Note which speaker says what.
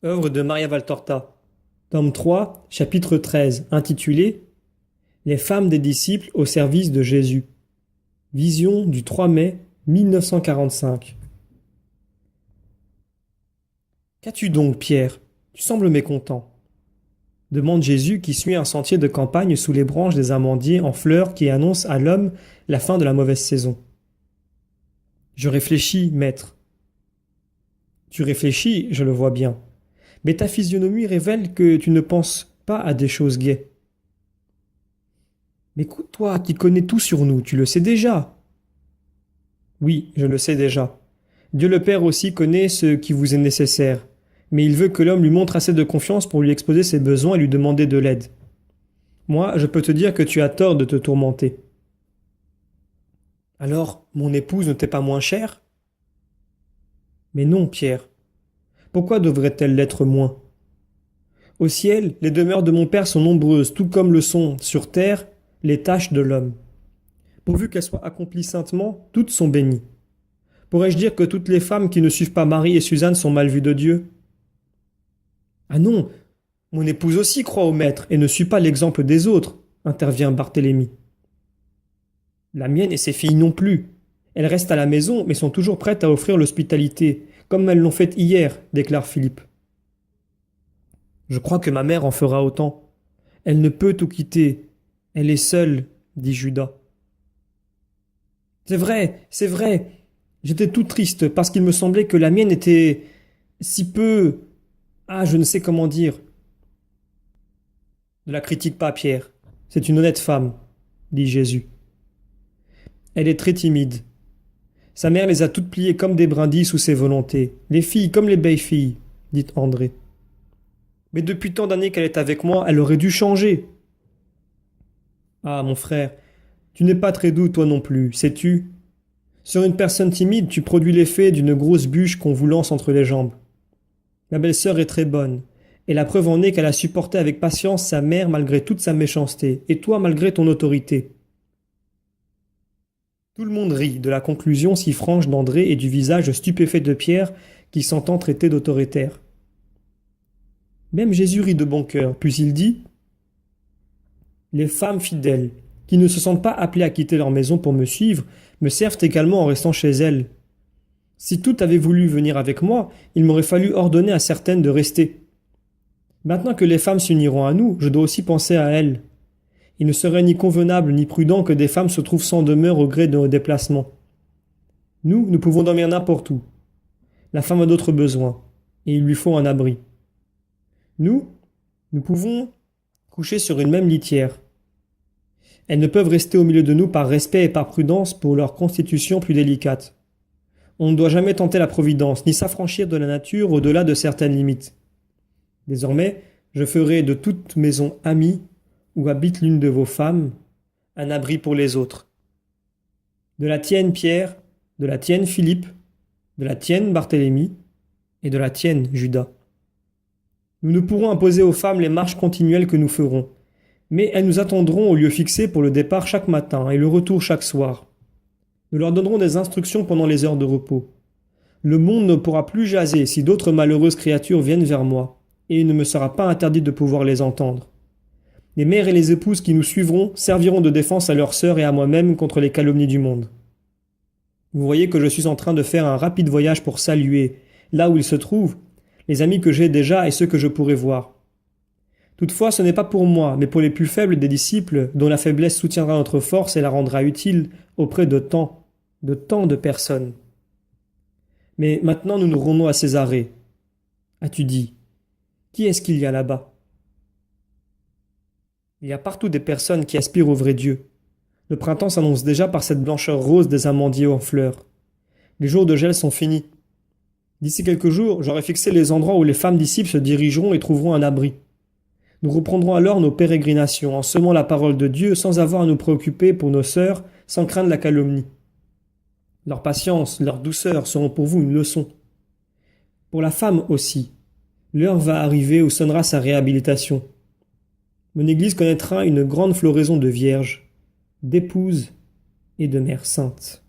Speaker 1: Œuvre de Maria Valtorta, tome 3, chapitre 13, intitulé Les femmes des disciples au service de Jésus. Vision du 3 mai 1945. Qu'as-tu donc, Pierre? Tu sembles mécontent. Demande Jésus qui suit un sentier de campagne sous les branches des amandiers en fleurs qui annoncent à l'homme la fin de la mauvaise saison. Je réfléchis, maître. Tu réfléchis, je le vois bien. Mais ta physionomie révèle que tu ne penses pas à des choses gaies. Mais toi qui connais tout sur nous, tu le sais déjà. Oui, je le sais déjà. Dieu le Père aussi connaît ce qui vous est nécessaire, mais il veut que l'homme lui montre assez de confiance pour lui exposer ses besoins et lui demander de l'aide. Moi, je peux te dire que tu as tort de te tourmenter. Alors, mon épouse ne t'est pas moins chère? Mais non, Pierre. Pourquoi devrait-elle l'être moins? Au ciel, les demeures de mon Père sont nombreuses, tout comme le sont, sur terre, les tâches de l'homme. Pourvu qu'elles soient accomplies saintement, toutes sont bénies. Pourrais-je dire que toutes les femmes qui ne suivent pas Marie et Suzanne sont mal vues de Dieu? Ah non, mon épouse aussi croit au Maître et ne suit pas l'exemple des autres, intervient Barthélemy. La mienne et ses filles non plus. Elles restent à la maison, mais sont toujours prêtes à offrir l'hospitalité, comme elles l'ont fait hier, déclare Philippe. Je crois que ma mère en fera autant. Elle ne peut tout quitter. Elle est seule, dit Judas. C'est vrai, c'est vrai. J'étais tout triste parce qu'il me semblait que la mienne était si peu... Ah, je ne sais comment dire. Ne la critique pas, Pierre. C'est une honnête femme, dit Jésus. Elle est très timide. Sa mère les a toutes pliées comme des brindilles sous ses volontés. Les filles comme les belles filles, dit André. Mais depuis tant d'années qu'elle est avec moi, elle aurait dû changer. Ah, mon frère, tu n'es pas très doux, toi non plus, sais-tu? Sur une personne timide, tu produis l'effet d'une grosse bûche qu'on vous lance entre les jambes. Ma belle-sœur est très bonne, et la preuve en est qu'elle a supporté avec patience sa mère malgré toute sa méchanceté, et toi malgré ton autorité. Tout le monde rit de la conclusion si franche d'André et du visage stupéfait de Pierre qui s'entend traiter d'autoritaire. Même Jésus rit de bon cœur, puis il dit « Les femmes fidèles, qui ne se sentent pas appelées à quitter leur maison pour me suivre, me servent également en restant chez elles. Si toutes avaient voulu venir avec moi, il m'aurait fallu ordonner à certaines de rester. Maintenant que les femmes s'uniront à nous, je dois aussi penser à elles. Il ne serait ni convenable ni prudent que des femmes se trouvent sans demeure au gré de nos déplacements. Nous pouvons dormir n'importe où. La femme a d'autres besoins, et il lui faut un abri. Nous pouvons coucher sur une même litière. Elles ne peuvent rester au milieu de nous par respect et par prudence pour leur constitution plus délicate. On ne doit jamais tenter la providence, ni s'affranchir de la nature au-delà de certaines limites. Désormais, je ferai de toute maison amie, où habite l'une de vos femmes, un abri pour les autres. De la tienne, Pierre, de la tienne, Philippe, de la tienne, Barthélemy, et de la tienne, Judas. Nous ne pourrons imposer aux femmes les marches continuelles que nous ferons, mais elles nous attendront au lieu fixé pour le départ chaque matin et le retour chaque soir. Nous leur donnerons des instructions pendant les heures de repos. Le monde ne pourra plus jaser si d'autres malheureuses créatures viennent vers moi, et il ne me sera pas interdit de pouvoir les entendre. Les mères et les épouses qui nous suivront serviront de défense à leurs sœurs et à moi-même contre les calomnies du monde. Vous voyez que je suis en train de faire un rapide voyage pour saluer, là où ils se trouvent, les amis que j'ai déjà et ceux que je pourrai voir. Toutefois, ce n'est pas pour moi, mais pour les plus faibles des disciples, dont la faiblesse soutiendra notre force et la rendra utile auprès de tant de personnes. Mais maintenant nous nous rendons à Césarée. As-tu dit, qui est-ce qu'il y a là-bas? Il y a partout des personnes qui aspirent au vrai Dieu. Le printemps s'annonce déjà par cette blancheur rose des amandiers en fleurs. Les jours de gel sont finis. D'ici quelques jours, j'aurai fixé les endroits où les femmes disciples se dirigeront et trouveront un abri. Nous reprendrons alors nos pérégrinations en semant la parole de Dieu sans avoir à nous préoccuper pour nos sœurs, sans craindre la calomnie. Leur patience, leur douceur seront pour vous une leçon. Pour la femme aussi, l'heure va arriver où sonnera sa réhabilitation. Mon Église connaîtra une grande floraison de vierges, d'épouses et de mères saintes.